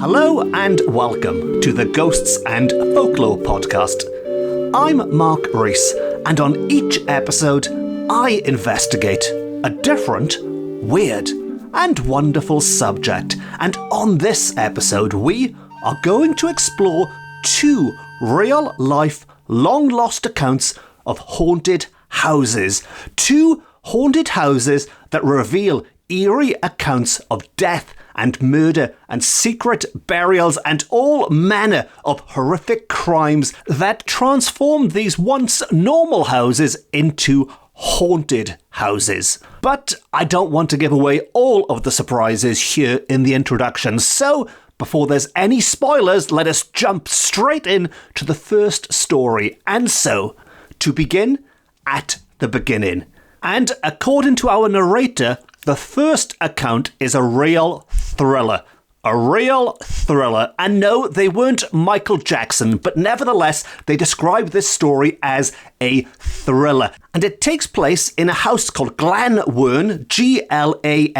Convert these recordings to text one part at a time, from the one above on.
Hello and welcome to the Ghosts and Folklore podcast. I'm Mark Rees, and on each episode, I investigate a different, weird, and wonderful subject. And on this episode, we are going to explore two real-life, long-lost accounts of haunted houses. Two haunted houses that reveal eerie accounts of death and murder and secret burials and all manner of horrific crimes that transformed these once normal houses into haunted houses. But I don't want to give away all of the surprises here in the introduction, so before there's any spoilers, let us jump straight in to the first story. And so, to begin at the beginning. And according to our narrator, the first account is a real thriller. A real thriller. And no, they weren't Michael Jackson, but nevertheless, they describe this story as a thriller. And it takes place in a house called Glanwern, Glanwern,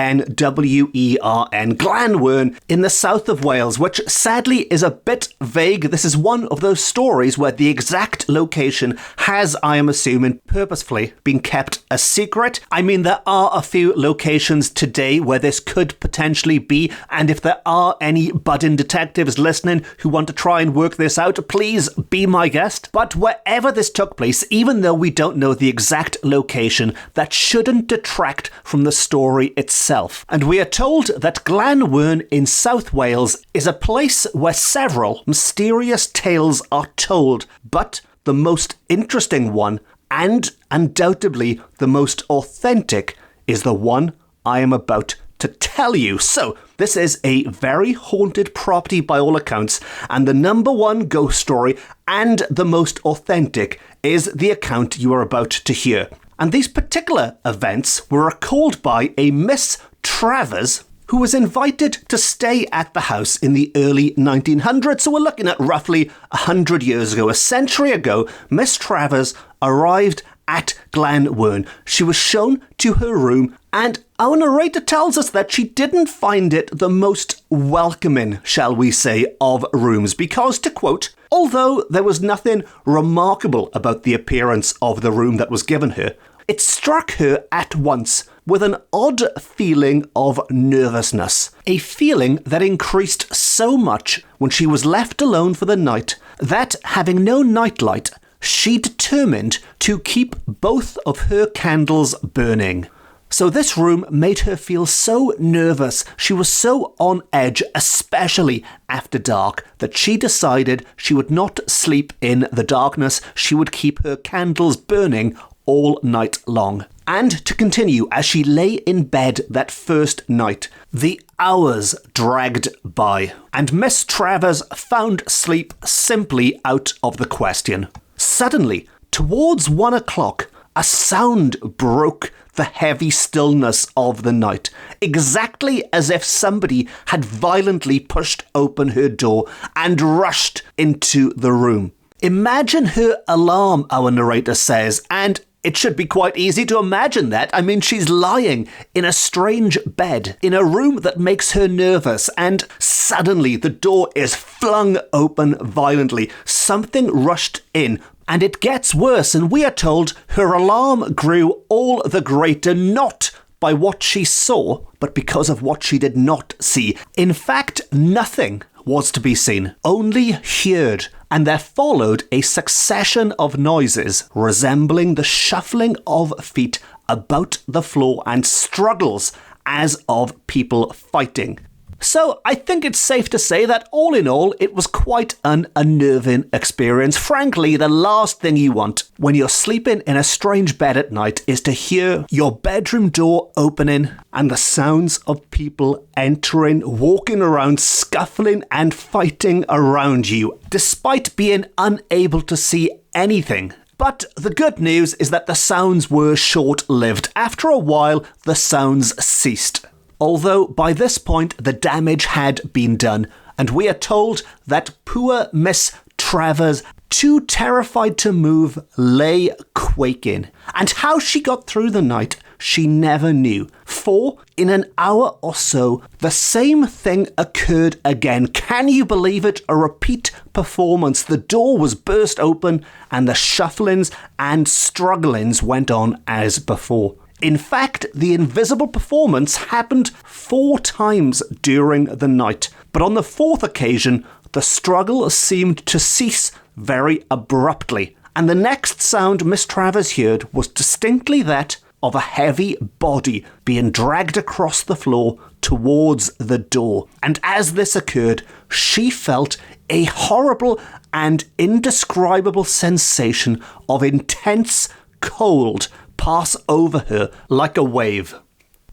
Glanwern, in the south of Wales, which sadly is a bit vague. This is one of those stories where the exact location has, I am assuming, purposefully been kept a secret. I mean, there are a few locations today where this could potentially be, and if there are any budding detectives listening who want to try and work this out, please be my guest. But wherever this took place, even though we don't know the exact location, that shouldn't detract from the story itself. And we are told that Glanwern in South Wales is a place where several mysterious tales are told, but the most interesting one, and undoubtedly the most authentic, is the one I am about to tell you. So, this is a very haunted property by all accounts, and the number one ghost story and the most authentic is the account you are about to hear. And these particular events were recalled by a Miss Travers, who was invited to stay at the house in the early 1900s. So we're looking at roughly 100 years ago, a century ago. Miss Travers arrived at Glanwern. She was shown to her room, and our narrator tells us that she didn't find it the most welcoming, shall we say, of rooms, because, to quote, although there was nothing remarkable about the appearance of the room that was given her, it struck her at once with an odd feeling of nervousness, a feeling that increased so much when she was left alone for the night that, having no nightlight, she determined to keep both of her candles burning. So this room made her feel so nervous, she was so on edge, especially after dark, that she decided she would not sleep in the darkness. She would keep her candles burning all night long. And to continue, as she lay in bed that first night, the hours dragged by, and Miss Travers found sleep simply out of the question. Suddenly, towards 1 o'clock, a sound broke the heavy stillness of the night, exactly as if somebody had violently pushed open her door and rushed into the room. Imagine her alarm, our narrator says, and it should be quite easy to imagine that. I mean, she's lying in a strange bed, in a room that makes her nervous, and suddenly the door is flung open violently. Something rushed in, and it gets worse, and we are told her alarm grew all the greater, not by what she saw, but because of what she did not see. In fact, nothing was to be seen, only heard, and there followed a succession of noises resembling the shuffling of feet about the floor and struggles as of people fighting. So I think it's safe to say that all in all, it was quite an unnerving experience. Frankly, the last thing you want when you're sleeping in a strange bed at night is to hear your bedroom door opening and the sounds of people entering, walking around, scuffling and fighting around you, despite being unable to see anything. But the good news is that the sounds were short-lived. After a while, the sounds ceased. Although by this point the damage had been done, and we are told that poor Miss Travers, too terrified to move, lay quaking. And how she got through the night, she never knew. before, in an hour or so, the same thing occurred again. Can you believe it? A repeat performance. The door was burst open and the shufflings and strugglings went on as before. In fact, the invisible performance happened 4 times during the night. But on the 4th occasion, the struggle seemed to cease very abruptly. And the next sound Miss Travers heard was distinctly that of a heavy body being dragged across the floor towards the door. And as this occurred, she felt a horrible and indescribable sensation of intense cold pass over her like a wave.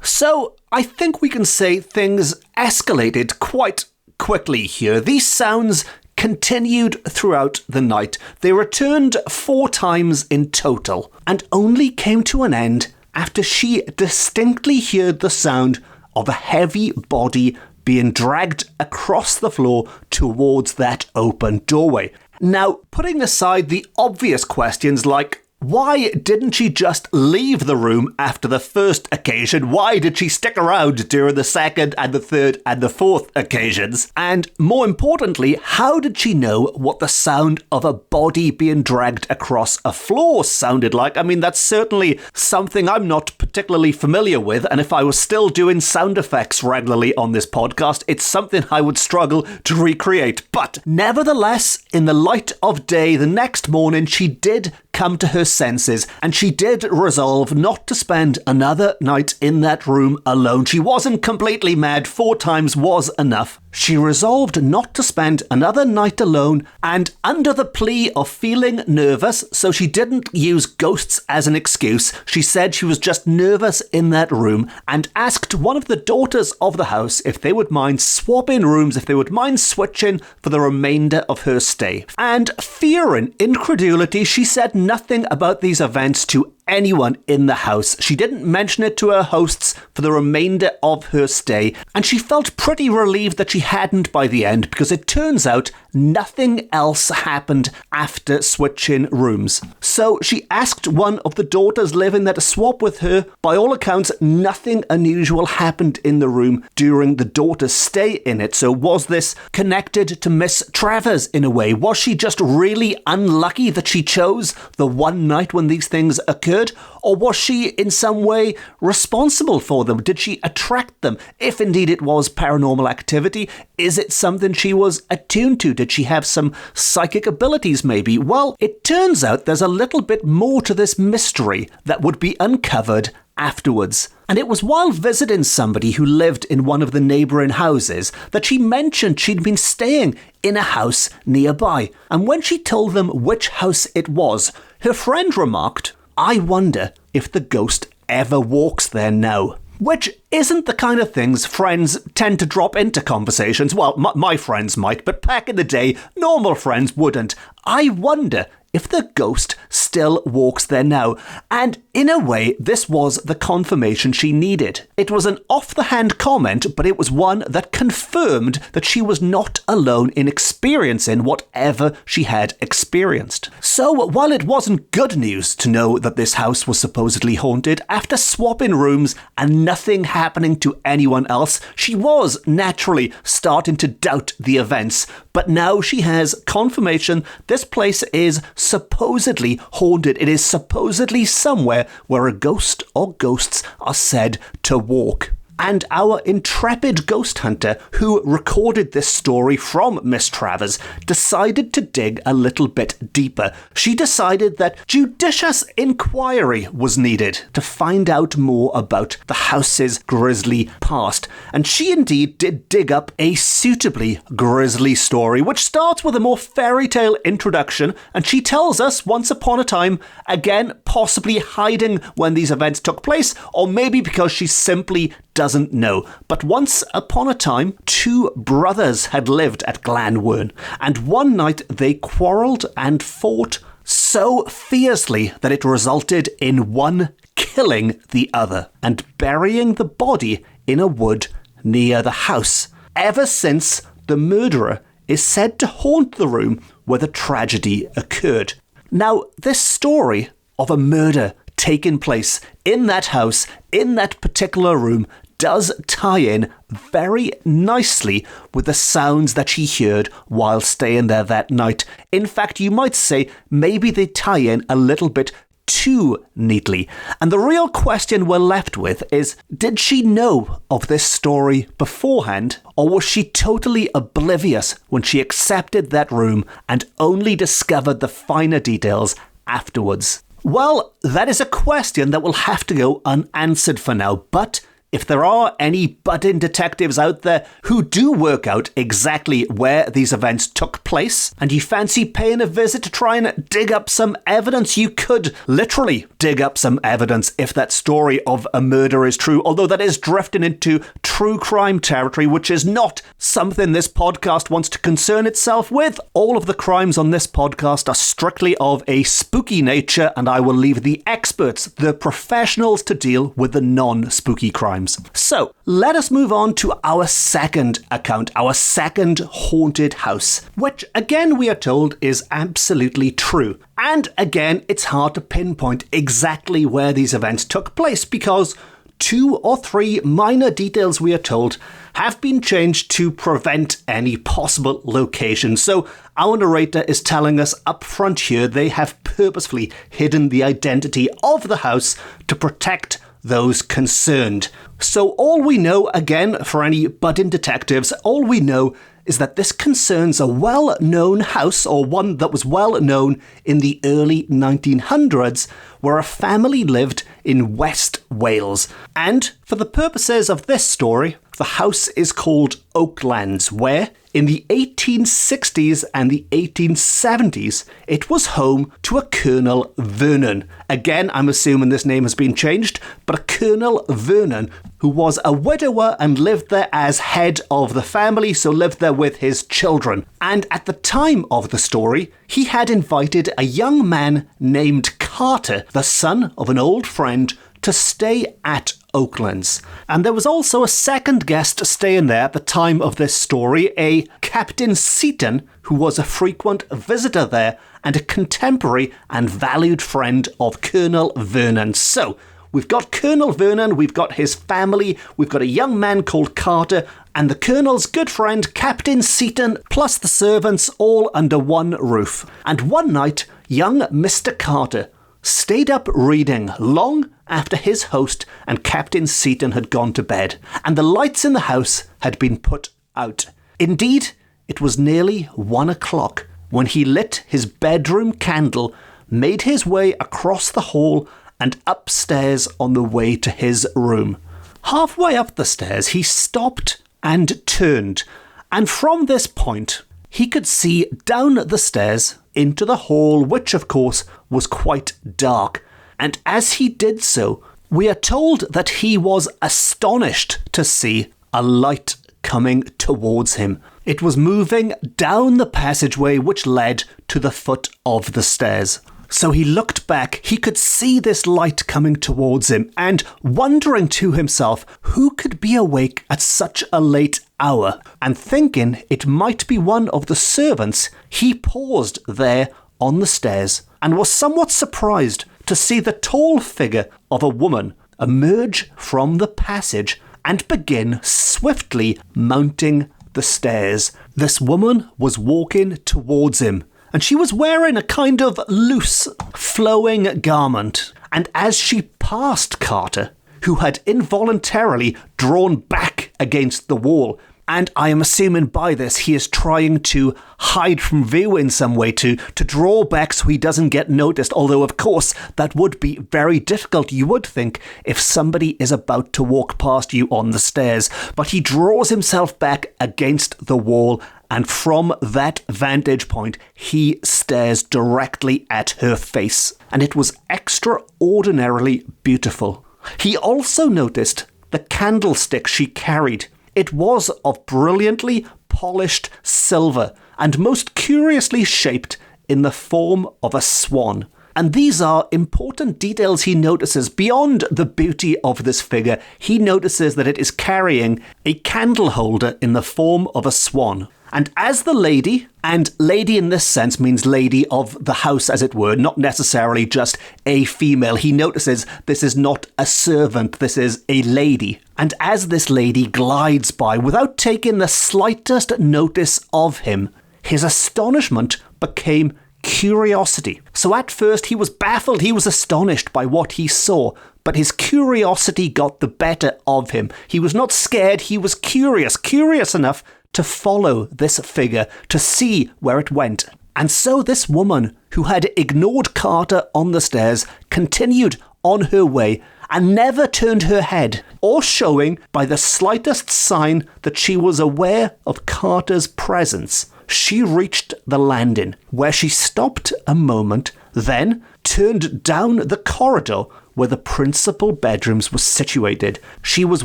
So I think we can say things escalated quite quickly here. These sounds continued throughout the night. They returned 4 times in total and only came to an end after she distinctly heard the sound of a heavy body being dragged across the floor towards that open doorway. Now, putting aside the obvious questions like, why didn't she just leave the room after the first occasion? Why did she stick around during the second and the third and the fourth occasions? And more importantly, how did she know what the sound of a body being dragged across a floor sounded like? I mean, that's certainly something I'm not particularly familiar with. And if I was still doing sound effects regularly on this podcast, it's something I would struggle to recreate. But nevertheless, in the light of day the next morning, she did come to her senses, and she did resolve not to spend another night in that room alone. She wasn't completely mad. 4 times was enough. She resolved not to spend another night alone, and under the plea of feeling nervous, so she didn't use ghosts as an excuse, she said she was just nervous in that room, and asked one of the daughters of the house if they would mind swapping rooms, if they would mind switching for the remainder of her stay. And fearing incredulity, she said nothing about these events to anyone in the house. She didn't mention it to her hosts for the remainder of her stay, and she felt pretty relieved that she hadn't by the end, because it turns out nothing else happened after switching rooms. So she asked one of the daughters living there to swap with her. By all accounts, nothing unusual happened in the room during the daughter's stay in it. So was this connected to Miss Travers in a way? Was she just really unlucky that she chose the one night when these things occurred? Or was she in some way responsible for them? Did she attract them? If indeed it was paranormal activity, is it something she was attuned to? Did she have some psychic abilities maybe? Well, it turns out there's a little bit more to this mystery that would be uncovered afterwards. And it was while visiting somebody who lived in one of the neighbouring houses that she mentioned she'd been staying in a house nearby. And when she told them which house it was, her friend remarked, "I wonder if the ghost ever walks there now." Which isn't the kind of things friends tend to drop into conversations. Well, my friends might, but back in the day, normal friends wouldn't. I wonder if the ghost still walks there now. And in a way, this was the confirmation she needed. It was an off-the-hand comment, but it was one that confirmed that she was not alone in experiencing whatever she had experienced. So while it wasn't good news to know that this house was supposedly haunted, after swapping rooms and nothing happening to anyone else, she was naturally starting to doubt the events. But now she has confirmation this place is supposedly haunted. It is supposedly somewhere where a ghost or ghosts are said to walk. And our intrepid ghost hunter who recorded this story from Miss Travers decided to dig a little bit deeper. She decided that judicious inquiry was needed to find out more about the house's grisly past. And she indeed did dig up a suitably grisly story, which starts with a more fairy tale introduction, and she tells us once upon a time, again possibly hiding when these events took place, or maybe because she simply doesn't know. But once upon a time, 2 brothers had lived at Glanwern, and one night they quarrelled and fought so fiercely that it resulted in one killing the other and burying the body in a wood near the house. Ever since, the murderer is said to haunt the room where the tragedy occurred. Now, this story of a murder taken place in that house, in that particular room, does tie in very nicely with the sounds that she heard while staying there that night. In fact, you might say maybe they tie in a little bit too neatly. And the real question we're left with is, did she know of this story beforehand, or was she totally oblivious when she accepted that room and only discovered the finer details afterwards? Well, that is a question that will have to go unanswered for now, but if there are any budding detectives out there who do work out exactly where these events took place, and you fancy paying a visit to try and dig up some evidence, you could literally dig up some evidence if that story of a murder is true, although that is drifting into true crime territory, which is not something this podcast wants to concern itself with. All of the crimes on this podcast are strictly of a spooky nature, and I will leave the experts, the professionals, to deal with the non-spooky crimes. So, let us move on to our second account, our second haunted house, which again we are told is absolutely true. And again, it's hard to pinpoint exactly where these events took place because 2 or 3 minor details, we are told, have been changed to prevent any possible location. So our narrator is telling us up front here they have purposefully hidden the identity of the house to protect those concerned. So all we know, again, for any budding detectives, all we know is that this concerns a well-known house, or one that was well-known in the early 1900s, where a family lived in West Wales. And for the purposes of this story, the house is called Oaklands, where in the 1860s and the 1870s, it was home to a Colonel Vernon. Again, I'm assuming this name has been changed, but a Colonel Vernon who was a widower and lived there as head of the family, so lived there with his children. And at the time of the story, he had invited a young man named Carter, the son of an old friend, to stay at Oaklands. And there was also a second guest staying there at the time of this story, a Captain Seaton, who was a frequent visitor there and a contemporary and valued friend of Colonel Vernon. So, we've got Colonel Vernon, we've got his family, we've got a young man called Carter, and the Colonel's good friend, Captain Seaton, plus the servants, all under one roof. And one night, young Mr. Carter stayed up reading long after his host and Captain Seaton had gone to bed, and the lights in the house had been put out. Indeed, it was nearly 1 o'clock when he lit his bedroom candle, made his way across the hall and upstairs on the way to his room. Halfway up the stairs, he stopped and turned, and from this point, he could see down the stairs into the hall, which of course was quite dark. And as he did so, we are told that he was astonished to see a light coming towards him. It was moving down the passageway which led to the foot of the stairs. So he looked back, he could see this light coming towards him, and wondering to himself who could be awake at such a late hour, and thinking it might be one of the servants, he paused there on the stairs and was somewhat surprised to see the tall figure of a woman emerge from the passage and begin swiftly mounting the stairs. This woman was walking towards him, and she was wearing a kind of loose, flowing garment. And as she passed Carter, who had involuntarily drawn back against the wall, and I am assuming by this he is trying to hide from view in some way, to draw back so he doesn't get noticed, although of course that would be very difficult, you would think, if somebody is about to walk past you on the stairs. But he draws himself back against the wall, and from that vantage point, he stares directly at her face. And it was extraordinarily beautiful. He also noticed the candlestick she carried. It was of brilliantly polished silver and most curiously shaped in the form of a swan. And these are important details he notices. Beyond the beauty of this figure, he notices that it is carrying a candle holder in the form of a swan. And as the lady, and lady in this sense means lady of the house, as it were, not necessarily just a female. He notices this is not a servant, this is a lady. And as this lady glides by without taking the slightest notice of him, his astonishment became curiosity. So at first he was baffled, he was astonished by what he saw, but his curiosity got the better of him. He was not scared, he was curious enough to follow this figure, to see where it went. And so this woman, who had ignored Carter on the stairs, continued on her way and never turned her head, or showing by the slightest sign that she was aware of Carter's presence. She reached the landing, where she stopped a moment, then turned down the corridor where the principal bedrooms were situated. She was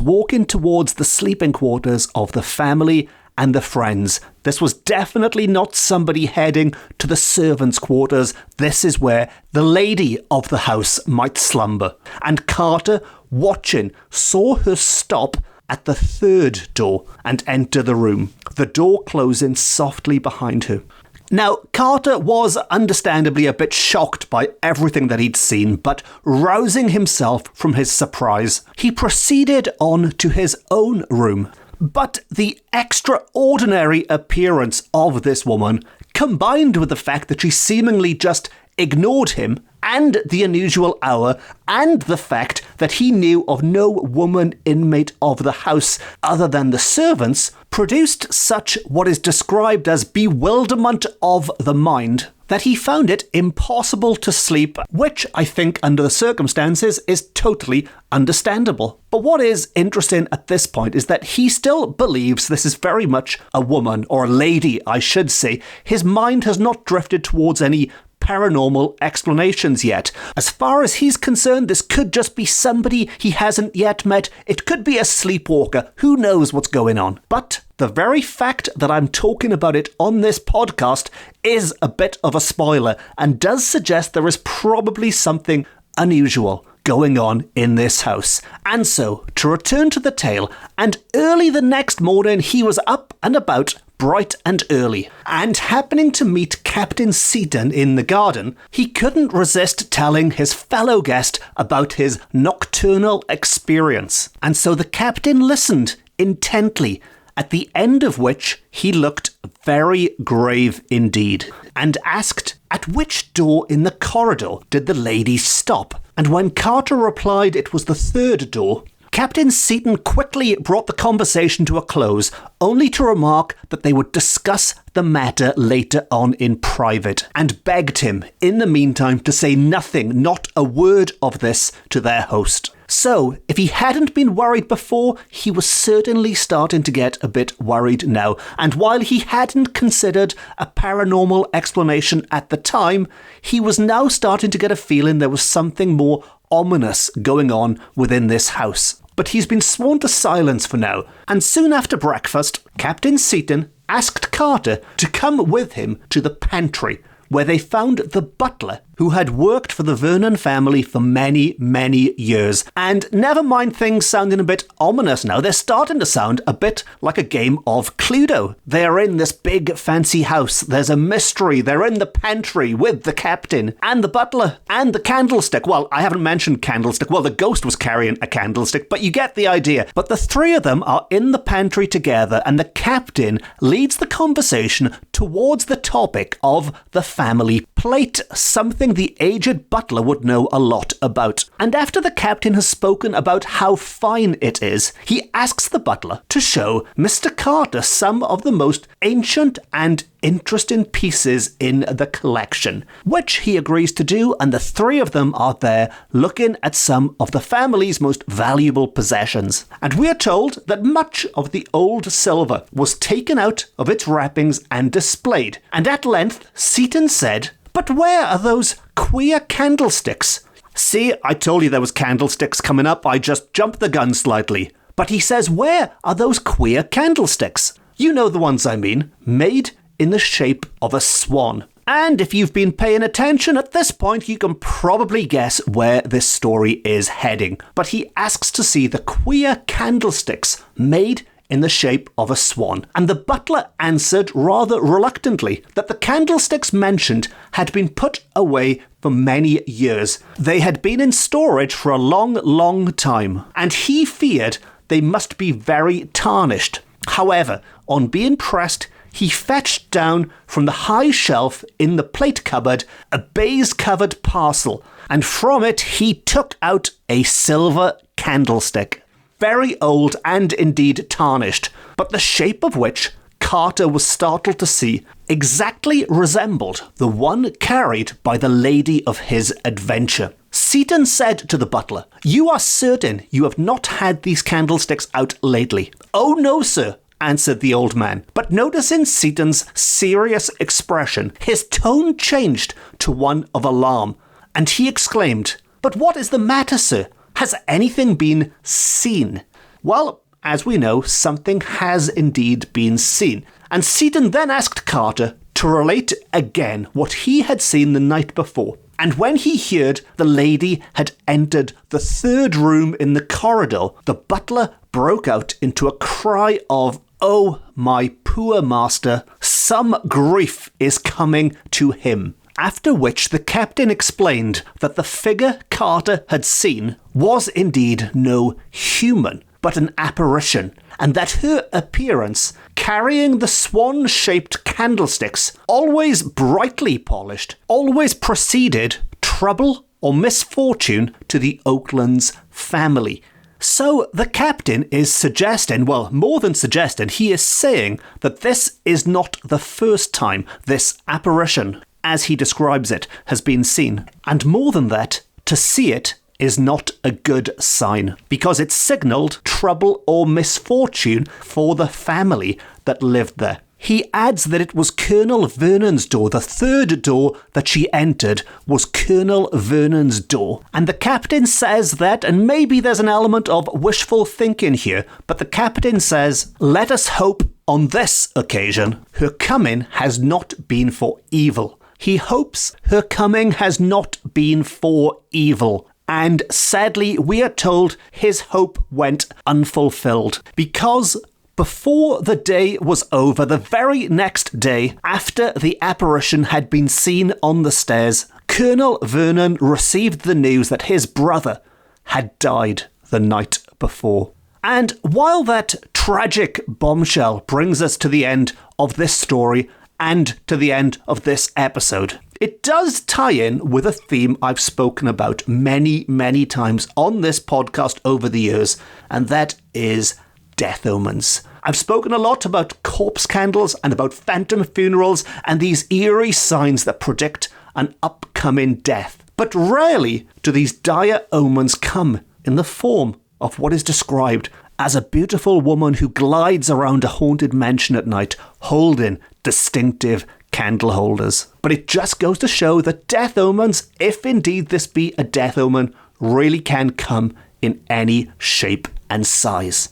walking towards the sleeping quarters of the family and the friends. This was definitely not somebody heading to the servants' quarters. This is where the lady of the house might slumber. And Carter, watching, saw her stop at the third door and enter the room, the door closing softly behind her. Now, Carter was understandably a bit shocked by everything that he'd seen, but rousing himself from his surprise, he proceeded on to his own room. But the extraordinary appearance of this woman, combined with the fact that she seemingly just ignored him, and the unusual hour, and the fact that he knew of no woman inmate of the house other than the servants, produced such what is described as bewilderment of the mind that he found it impossible to sleep, which I think under the circumstances is totally understandable. But what is interesting at this point is that he still believes this is very much a woman, or a lady I should say. His mind has not drifted towards any paranormal explanations yet. As far as he's concerned, this could just be somebody he hasn't yet met. It could be a sleepwalker. Who knows what's going on? But the very fact that I'm talking about it on this podcast is a bit of a spoiler and does suggest there is probably something unusual going on in this house. And so, to return to the tale, and early the next morning he was up and about bright and early, and happening to meet Captain Seaton in the garden, he couldn't resist telling his fellow guest about his nocturnal experience. And so the captain listened intently, at the end of which he looked very grave indeed, and asked, at which door in the corridor did the lady stop? And when Carter replied it was the third door, Captain Seaton quickly brought the conversation to a close, only to remark that they would discuss the matter later on in private, and begged him, in the meantime, to say nothing, not a word of this, to their host. So, if he hadn't been worried before, he was certainly starting to get a bit worried now. And while he hadn't considered a paranormal explanation at the time, he was now starting to get a feeling there was something more ominous going on within this house. But he's been sworn to silence for now, and soon after breakfast, Captain Seaton asked Carter to come with him to the pantry, where they found the butler who had worked for the Vernon family for many, many years. And never mind things sounding a bit ominous now, they're starting to sound a bit like a game of Cluedo. They're in this big fancy house, there's a mystery, they're in the pantry with the captain, and the butler, and the candlestick. Well, I haven't mentioned candlestick, well, the ghost was carrying a candlestick, but you get the idea. But the three of them are in the pantry together, and the captain leads the conversation towards the topic of the family plate, something the aged butler would know a lot about. And after the captain has spoken about how fine it is, he asks the butler to show Mr. Carter some of the most ancient and interesting pieces in the collection, which he agrees to do, and the three of them are there looking at some of the family's most valuable possessions. And we are told that much of the old silver was taken out of its wrappings and displayed. And at length, Seaton said, "But where are those queer candlesticks?" See, I told you there was candlesticks coming up, I just jumped the gun slightly. But he says, where are those queer candlesticks? You know the ones I mean, made in the shape of a swan. And if you've been paying attention at this point, you can probably guess where this story is heading. But he asks to see the queer candlesticks made in the shape of a swan, and the butler answered rather reluctantly that the candlesticks mentioned had been put away for many years. They had been in storage for a long, long time, and he feared they must be very tarnished. However, on being pressed, he fetched down from the high shelf in the plate cupboard a baize-covered parcel, and from it he took out a silver candlestick, very old and indeed tarnished, but the shape of which Carter was startled to see exactly resembled the one carried by the lady of his adventure. Seaton said to the butler, "You are certain you have not had these candlesticks out lately?" "Oh no, sir," answered the old man. But noticing Seaton's serious expression, his tone changed to one of alarm, and he exclaimed, "But what is the matter, sir? Has anything been seen?" Well, as we know, something has indeed been seen, and Seaton then asked Carter to relate again what he had seen the night before. And when he heard the lady had entered the third room in the corridor, the butler broke out into a cry of, "Oh, my poor master, some grief is coming to him." After which the captain explained that the figure Carter had seen was indeed no human, but an apparition, and that her appearance, carrying the swan-shaped candlesticks, always brightly polished, always preceded trouble or misfortune to the Oaklands family. So the captain is suggesting, well, more than suggesting, he is saying that this is not the first time this apparition, as he describes it, has been seen. And more than that, to see it is not a good sign, because it signalled trouble or misfortune for the family that lived there. He adds that it was Colonel Vernon's door. The third door that she entered was Colonel Vernon's door. And the captain says that, and maybe there's an element of wishful thinking here, but the captain says, "Let us hope on this occasion her coming has not been for evil." He hopes her coming has not been for evil. And sadly, we are told his hope went unfulfilled, because before the day was over, the very next day, after the apparition had been seen on the stairs, Colonel Vernon received the news that his brother had died the night before. And while that tragic bombshell brings us to the end of this story and to the end of this episode, it does tie in with a theme I've spoken about many, many times on this podcast over the years, and that is death omens. I've spoken a lot about corpse candles and about phantom funerals and these eerie signs that predict an upcoming death. But rarely do these dire omens come in the form of what is described as a beautiful woman who glides around a haunted mansion at night holding distinctive candle holders. But it just goes to show that death omens, if indeed this be a death omen, really can come in any shape and size.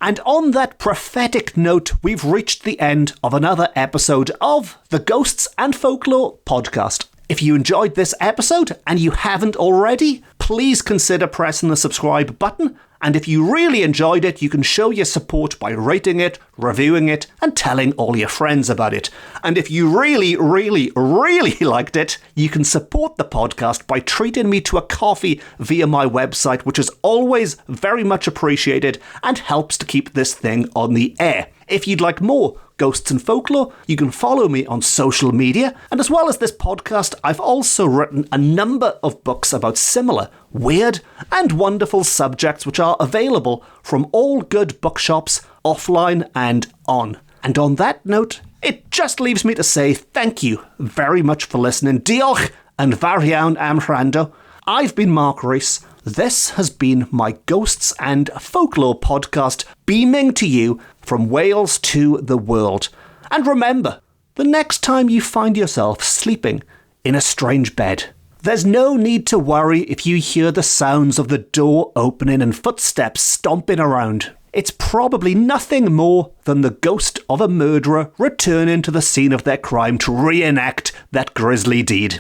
And on that prophetic note, we've reached the end of another episode of the Ghosts and Folklore podcast. If you enjoyed this episode and you haven't already, please consider pressing the subscribe button. And if you really enjoyed it, you can show your support by rating it, reviewing it, and telling all your friends about it. And if you really, really, really liked it, you can support the podcast by treating me to a coffee via my website, which is always very much appreciated and helps to keep this thing on the air. If you'd like more Ghosts and Folklore, you can follow me on social media, and as well as this podcast, I've also written a number of books about similar, weird, and wonderful subjects which are available from all good bookshops, offline and on. And on that note, it just leaves me to say thank you very much for listening. Diolch and variawn am rando. I've been Mark Rees. This has been my Ghosts and Folklore podcast, beaming to you from Wales to the world. And remember, the next time you find yourself sleeping in a strange bed, there's no need to worry if you hear the sounds of the door opening and footsteps stomping around. It's probably nothing more than the ghost of a murderer returning to the scene of their crime to reenact that grisly deed.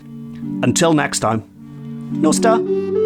Until next time, Nosta.